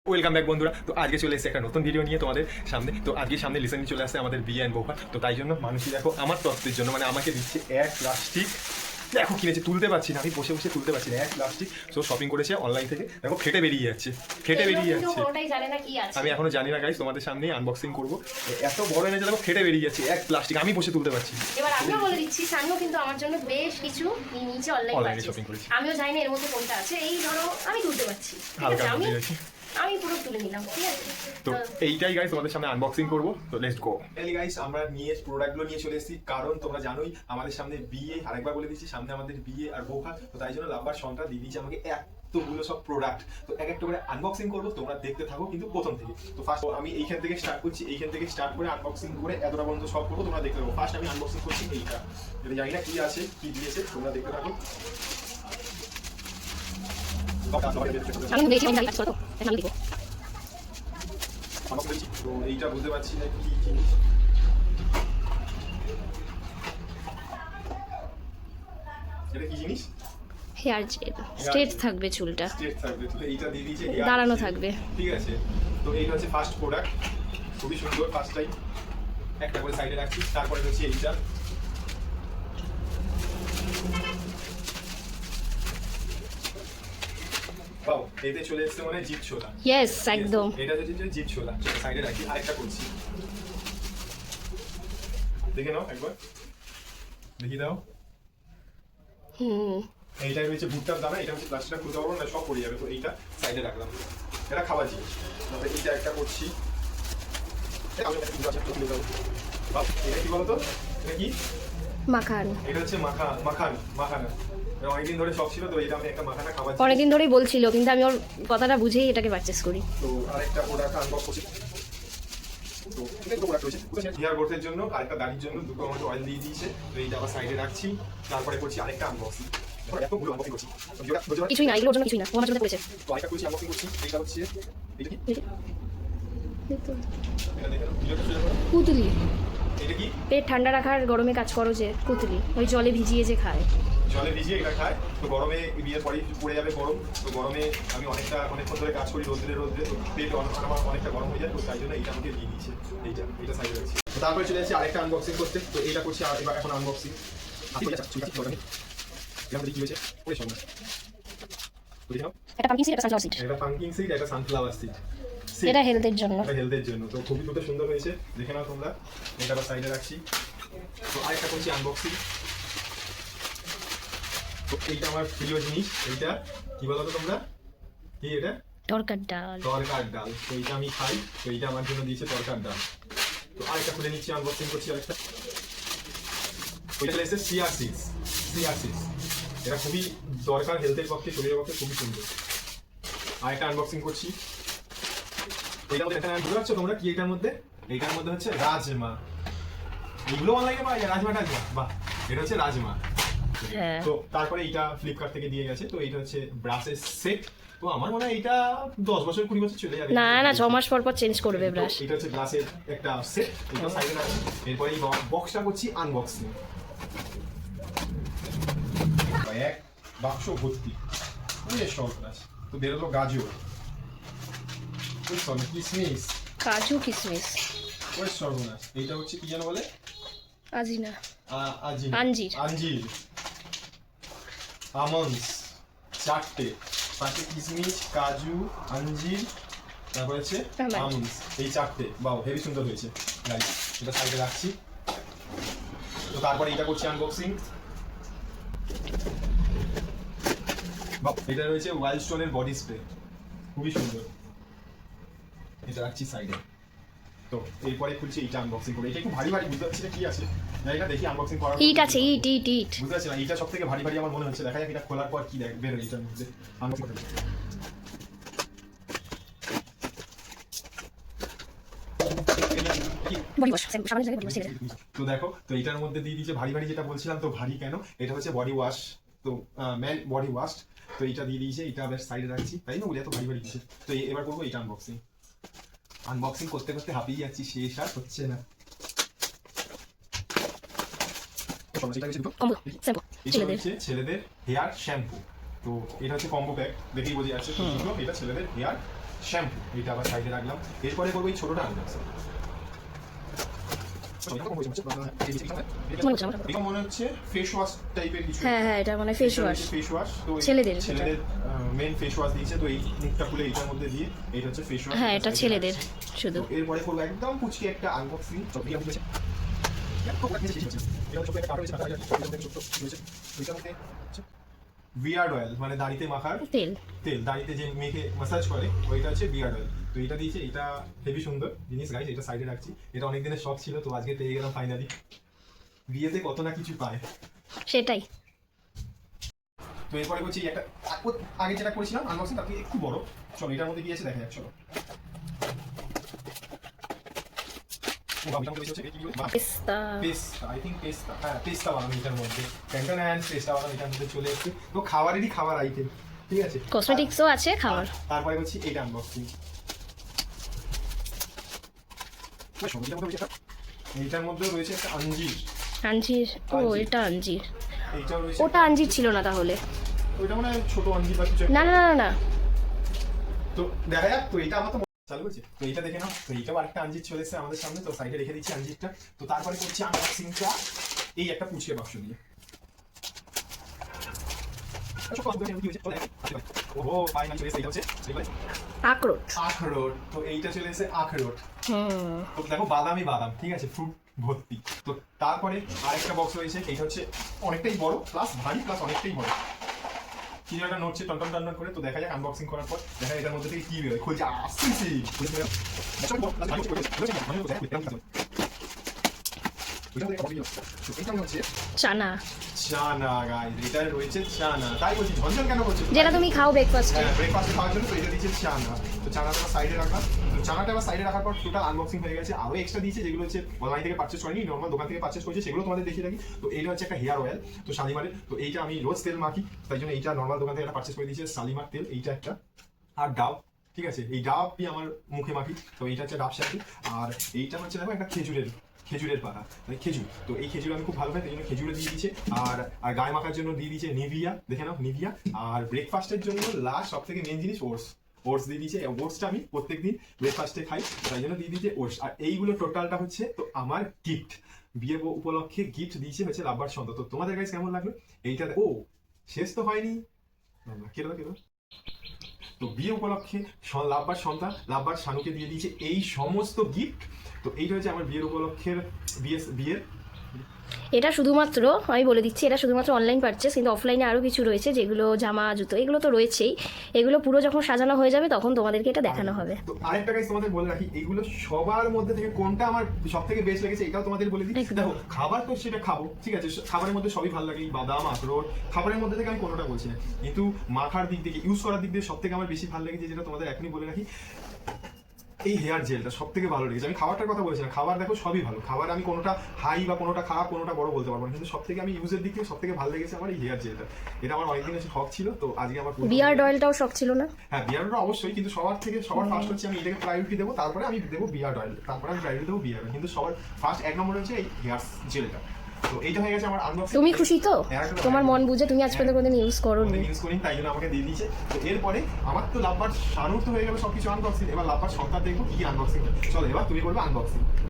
Welcome back বন্ধুরা। তো আজকে চলে এসেছে একটা নতুন ভিডিও নিয়ে তোমাদের সামনে। তো আজকে সামনে রিসেন্টলি চলে আসছে আমাদের বিয়ে অ্যান্ড বৌভা। তো তাই জন্য মানুষই দেখো আমার তত্ত্বের জন্য মানে আমাকে দিচ্ছে এক প্লাস্টিক, দেখো কিনেছে, তুলতে পারছি না, আমি বসে বসে তুলতে পারছি না, এক প্লাস্টিক। সো শপিং করেছে অনলাইন থেকে, দেখো ফেটে বেরিয়ে যাচ্ছে, ফেটে বেরিয়ে যাচ্ছে। আমি এখনো জানি না গাইস, তোমাদের সামনেই আনবক্সিং করবো। এত বড় এনেছে দেখো, ফেটে বেরিয়ে যাচ্ছে এক প্লাস্টিক, আমি বসে তুলতে পারছি। এবার আমিও বলে দিচ্ছি, সানও কিন্তু আমার জন্য বেশ কিছু নিচে অনলাইনে শপিং করেছি। আমিও জানি না এর মধ্যে কোনটা আছে। এই ধরো আমি তুলতে পারছি, ঠিক হালকা আছে, আমি দিয়েছি। আমি পুরো তুলে নিলাম, ঠিক আছে। তো এইটাই গাইস তোমাদের সামনে আনবক্সিং করবো। তো লেটস গো। এই গাইস আমরা নিয়ে প্রোডাক্টগুলো নিয়ে চলে এসেছি, কারণ তোমরা জানোই আমাদের সামনে বিয়ে, আরেকবার বলে দিচ্ছি সামনে আমাদের বিয়ে আর বৌভা। তো তাই জন্য লাভবার সন্ধ্যা দিয়ে দিয়েছে আমাকে এতগুলো সব প্রোডাক্ট। তো এক একটা করে আনবক্সিং করবো, তোমরা দেখতে থাকো কিন্তু প্রথম থেকে। তো ফার্স্ট আমি এইখান থেকে স্টার্ট করছি, এইখান থেকে স্টার্ট করে আনবক্সিং করে এতটা পর্যন্ত সব করবো, তোমরা দেখতে থাকো। ফার্স্ট আমি আনবক্সিং করছি এইটা, এটা জানি না কি আছে কি দিয়েছে, তোমরা দেখতে থাকো। তো এইটা বুঝতে পারছি না কি জিনিস। এটা কি জিনিস? হেয়ার জেল, স্ট্রেট থাকবে চুলটা, স্ট্রেট থাকবে। তো এইটা দিয়ে দিয়েছে, দাঁড়ানো থাকবে, ঠিক আছে। তো এইটা হচ্ছে ফার্স্ট প্রোডাক্ট, খুবই সুন্দর। ফার্স্ট টাইম একটা করে সাইডে রাখছি। তারপরে হচ্ছে এইটা, বাও, এতে চলে এসেছে মানে জিপ ছোলা। ইয়েস একদম। এটা হচ্ছে জিপ ছোলা, সাইডে রাখি। আরেকটা করছি, দেখে নাও একবার, দেখি দাও। এইটা হচ্ছে ভুট্টার দানা, এটা হচ্ছে প্লাস্টিকটা খুলতে পারবো না, সব পড়ে যাবে। তো এইটা সাইডে রাখলাম, এটা খাবার জিনিস। তারপরে এইটা একটা করছি, এটা কি বলতো, এটা কি? মাখান। এটা হচ্ছে মাখানা। অনেকদিন ধরে শখ ছিল, তো এটা আমি একটা মাখানা খাবার জিনিস। অনেকদিন ধরেই বলছিল, কিন্তু আমি ওর কথাটা বুঝেই এটাকে পারচেস করি। তো আরেকটা প্রোডাক্ট আনবক্স করছি। তো এটা প্রোডাক্ট রয়েছে হেয়ার গ্রোথের জন্য, আরেকটা দাড়ির জন্য, দুটো আমাকে অয়েল দিয়ে দিয়েছে। তো এইটা আবার সাইডে রাখছি। তারপরে করছি আরেকটা আনবক্সিং, এতগুলো আনবক্সিং করছি। কিছুই না, এগুলোর জন্য কিছুই না, ও আমার জন্য করেছে। তো আরেকটা করছি আনবক্সিং করছি। এটা হচ্ছে এটা কি? এটা দেখো, পুতুলি, এটা কি? পেট ঠান্ডা রাখার, গরমে কাজ করো যে পুতুলি, ওই জলে ভিজিয়ে যে খায়। জলে ভিজিয়ে এটা খায়। তো গরমে বিয়ের পরে পড়ে যাবে গরম, তো গরমে আমি অনেকক্ষণ ধরে কাজ করি রোদ্রে, তো পেট আমার অনেকটা গরম হয়ে যায়। তো তাই জন্য এইটা আমাকে দিয়ে দিয়েছে। এইটা সাইডে রাখছি। তো তারপরে চলে যাচ্ছি আরেকটা আনবক্সিং করতে। তো এইটা করছি এবার, এখন আনবক্সিং। এটা পাম্পকিন সিড, এটা সানফ্লাওয়ার সিড। এটা পাম্পকিন সিড, এটা সানফ্লাওয়ার সিড। এটা হেলথের জন্য, এটা হেলথের জন্য। তো খুবই দুটো সুন্দর হয়েছে, দেখে নাও তোমরা। এটা আবার সাইডে রাখছি। তো আরেকটা করছি আনবক্সিং। তো এইটা আমার প্রিয় জিনিস। এইটা কি বলতো তোমরা, কি এটা? তরকার ডাল। তরকার ডাল। তো এইটা আমি খাই, তো এইটা আমার জন্য দিয়েছে তরকার ডাল। তো আরেকটা খুলে নিচ্ছি, আনবক্সিং করছি আরেকটা। ওইটা এসে চিয়া সিডস। এটা খুবই দরকার হেলথের পক্ষে, শরীরের পক্ষে খুবই সুন্দর। আরেকটা আনবক্সিং করছি। এইটার মধ্যে বুঝতে পারছো তোমরা কি এইটার মধ্যে? এইটার মধ্যে হচ্ছে রাজমা। এইগুলো অনলাইনে পাওয়া যায়, রাজমা। বাহ, এটা হচ্ছে রাজমা। তো তারপরে এইটা ফ্লিপকার্ট থেকে দিয়ে গেছে। তো এইটা হচ্ছে ব্রাশের সেট। তো আমার মনে হয় এইটা 10 বছর 20 বছর চলে যাবে। না 6 মাস পর চেঞ্জ করবে ব্রাশ। এটা হচ্ছে গ্লাসের একটা সেট, এটা সাইডে রাখছি। এরপরে এই বক্সটা করছি আনবক্সিং। এক বাক্স ভর্তি সর্বনাশ। তো বেরোলো গাজর, কিসমিস, কাজু কিশমিশ, ওই সর্বনাশ। এইটা হচ্ছে কি যেন বলে, আজিনা, আঞ্জির, আমন্ডস, চারটে কিসমিস, কাজু, আঞ্জির, তারপর হচ্ছে আমন্ডস, এই চারটে। বাও, হেভি সুন্দর হয়েছে। এটা সাইডে রাখছি। তো তারপরে এটা করছি আনবক্সিং। এটা রয়েছে ওয়াইল্ড স্টোনের বডি স্প্রে, খুবই সুন্দর। এটা রাখছি সাইডে। তো এরপরে খুলছি এইটা আনবক্সিং করে। এটা একটু ভারী বুঝতে পারছি না কি আছে, জানি না, দেখি আনবক্সিং করার ইট আছে, ইট বুঝতে পারছি না। এটা সব থেকে ভারী আমার মনে হচ্ছে। দেখা যাক এটা খোলার পর কি বেরোয় এটার মধ্যে। আনবক্সিং করতে তো দেখো, তো এটার মধ্যে দিয়ে দিয়েছে ভারী, যেটা বলছিলাম। তো ভারী কেন, এটা হচ্ছে বডি ওয়াশ। তো ম্যান বডি ওয়াশ। তো এইটা দিয়ে দিয়েছে, এটা আবার সাইডে রাখছি। তাই না, বলে এত ভারী দিয়েছে। তো এবার করবো এটা আনবক্সিং করতে করতে হাঁপিয়ে যাচ্ছি, শেষ আর হচ্ছে না। ছেলেদের হেয়ার শ্যাম্পু। তো এটা হচ্ছে কম্বো প্যাক, দেখেই বোঝা যাচ্ছে। এটা ছেলেদের হেয়ার শ্যাম্পু, এটা আবার সাইডে রাখলাম। এরপরে করবো এই ছোটটা আনবক্সিং। এটা মনে হচ্ছে ফেস ওয়াশ টাইপের কিছু। হ্যাঁ হ্যাঁ, এটা মানে ফেস ওয়াশ। ফেস ওয়াশ তো ছেলেদের মেন ফেস ওয়াশ দিয়েছে। তো এই মুখটা খুলে এটার মধ্যে দিয়ে এটা হচ্ছে ফেস ওয়াশ। হ্যাঁ, এটা ছেলেদের শুধু। এরপরে করবো একদম পুচকি একটা আনবক্সিং। বিয়ার্ড অয়েল মানে দাড়িতে মাখার তেল। তেল, দাড়িতে যে মেখে ম্যাসাজ করে ওইটা হচ্ছে বিয়ার্ড অয়েল। তো এটা দিয়েছে, এটা হেভি সুন্দর জিনিস গাইস, এটা সাইডে রাখছি। এটা অনেক দিনের শখ ছিল, তো আজকে পেয়ে গেলাম ফাইনালি। বিয়েতে কত না কিছু পায়। সেটাই। তো এরপরে হচ্ছে একটা আগে যেটা করেছিলাম আনবক্সিং তার থেকে একটু বড়। চলো এটার মধ্যে কি আছে দেখা যাক। চলো পেস্তা। আই থিঙ্ক পেস্তা, হ্যাঁ পেস্তা বানানো এটার মধ্যে। ক্যান্টন অ্যান্ড পেস্তা বানানো এটার মধ্যে চলে এসেছে। তো খাবারেরই খাবার আইটেম, ঠিক আছে। কসমেটিক্সও আছে, খাবার। তারপরে হচ্ছে এটা আনবক্সিং। এইটার মধ্যে রয়েছে একটা আঞ্জির। আঞ্জির? ও, এটা আঞ্জির। এইটাও রয়েছে। ওটা আঞ্জির ছিল না তাহলে? ওইটা মানে ছোট আঞ্জির বা কিছু না না না না। তো দেখা যাক। তো এটা আমার তো চালু করছে। তো এইটা দেখে নাও। তো এইটাও আরেকটা আঞ্জির চলে এসেছে আমাদের সামনে। তো সাইডে রেখে দিচ্ছি আঞ্জিরটা। তো তারপরে করছি আনবক্সিংটা এই একটা পুচকে বাক্স দিয়ে। আখরোট। আখরোট। তো এইটা চলে এসেছে আখরোট। হুম। তো দেখো বাদামি বাদাম, ঠিক আছে, ফ্রুট ভর্তি। তো তারপরে আরেকটা বক্স রয়েছে। এইটা হচ্ছে অনেকটাই বড় প্লাস ভারী প্লাস অনেকটাই বড়। কিছু একটা নড়ছে টন টন করে। তো দেখা যাক আনবক্সিং করার পর দেখা এটার মধ্যে থেকে কি বেরোয়। খুঁজে আসছি। চানা। চানা গাইস, এটা রয়েছে চানা। তাই বলছি ঝনঝন কেন বলছো? যেটা তুমি খাও ব্রেকফাস্টে। হ্যাঁ, ব্রেকফাস্টে খাওয়ার জন্য। তো এটা দিচ্ছে চানা। তো চানাটা সাইডে রাখলাম। তো চানাটা আবার সাইডে রাখার পর টোটাল আনবক্সিং হয়ে গেছে। আরো এক্সট্রা দিয়েছে যেগুলো হচ্ছে অনলাইন থেকে পারচেজ করিনি, নর্মাল দোকান থেকে পারচেজ করেছে, সেগুলো তোমাদের দেখিয়ে রাখি। তো এইটা হচ্ছে একটা হেয়ার অয়েল। তো শালিমারের। তো এইটা আমি রোজ তেল মাখি, তাই জন্য এইটা নর্মাল দোকান থেকে একটা পারচেজ করে দিয়েছে শালিমার তেল। এইটা একটা। আর ডাব, ঠিক আছে, এই ডাবই আমার মুখে মাখি। তো এইটা হচ্ছে ডাব শ্যাম্পু। আর এইটা হচ্ছে দেখো একটা খেজুরের পাতা, মানে খেজুর। তো এই খেজুর আমি খুব ভালো পাই, তাই জন্য খেজুরে দিয়ে দিয়েছে। আর গায়ে মাখার জন্য দিয়ে দিয়েছে নিভিয়া, দেখে নাও নিভিয়া। আর ব্রেকফাস্টের জন্য লাস্ট সব থেকে মেন জিনিস ওটস দিয়ে দিয়েছে। ওটসটা আমি প্রত্যেকদিন ব্রেকফাস্টে খাই, তাই জন্য দিয়ে দিয়েছে ওটস। আর এইগুলো টোটালটা হচ্ছে তো আমার গিফট। বিয়ে উপলক্ষে গিফট দিয়েছে হচ্ছে লাভবার সন্ধ্যা। তো তোমাদের কাছে কেমন লাগলো এইটা? ও শেষ তো হয়নি, কেন। তো বিয়ে উপলক্ষে লাভবার সন্ধ্যা লাভবার শানুকে দিয়ে দিয়েছে এই সমস্ত গিফট। তো এইটা হচ্ছে আমার বিয়ের উপলক্ষের বিয়ের। এটা শুধুমাত্র, আমি বলে দিচ্ছি, এটা শুধুমাত্র অনলাইন পারচেস, কিন্তু অফলাইনে আরও কিছু রয়েছে, যেগুলো জামা জুতো এগুলো তো রয়েছেই। এগুলো পুরো যখন সাজানো হয়ে যাবে তখন তোমাদেরকে এটা দেখানো হবে। তো আরেকটা গাইস তোমাদের বলে রাখি, এইগুলো সবার মধ্যে থেকে কোনটা আমার সব থেকে বেস্ট লেগেছে এটাও তোমাদের বলে দিই। দেখো খাবার তো সেটা খাবো, ঠিক আছে, খাবারের মধ্যে সবই ভালো লাগে, বাদাম আখরোট, খাবারের মধ্যে থেকে আমি কোনোটা বলছি না, কিন্তু মাখার দিক থেকে ইউজ করার দিক দিয়ে সব থেকে আমার বেশি ভালো লেগেছে, যেটা তোমাদের এখনই বলে রাখি, এই হেয়ার জেলটা সব থেকে ভালো লেগেছে। আমি খাবারটার কথা বলছি না, খাবার দেখো সবই ভালো, খাবার আমি কোনোটা হাই বা কোনোটা খারাপ কোনোটা বড় বলতে পারবো না, কিন্তু সব থেকে আমি ইউজের দিক থেকে সব থেকে ভালো লেগেছে আমার এই হেয়ার জেলটা। এটা আমার অনেকদিন শখ ছিল, তো আজকে আমার বিয়ার্ড অয়েলটাও শখ ছিল না? হ্যাঁ, বিয়ার্ড অয়েল অবশ্যই, কিন্তু সবার ফার্স্ট হচ্ছে আমি এটাকে প্রায়োরিটি দেবো, তারপরে আমি দেবো বিয়ার্ড অয়েল, তারপরে আমি প্রায়োরিটি দেবো বিয়ার্ড অয়েল, কিন্তু সবার ফার্স্ট এক নম্বর হচ্ছে এই হেয়ার জেলটা। তো এইটা হয়ে গেছে আমার আনবক্সিং। তুমি খুশি তো? তোমার মন বুঝে, তুমি আজ পর্যন্ত কোনোদিন ইউজ করোনি। ইউজ করিনি, তাই জন্য আমাকে দিয়ে দিয়েছে। তো এরপরে আমার তো লাভবার শানুর তো হয়ে গেল সবকিছু আনবক্সিং, এবার লাভবার সন্তান দেখবো কি আনবক্সিং। চলো এবার তুমি করবে আনবক্সিং।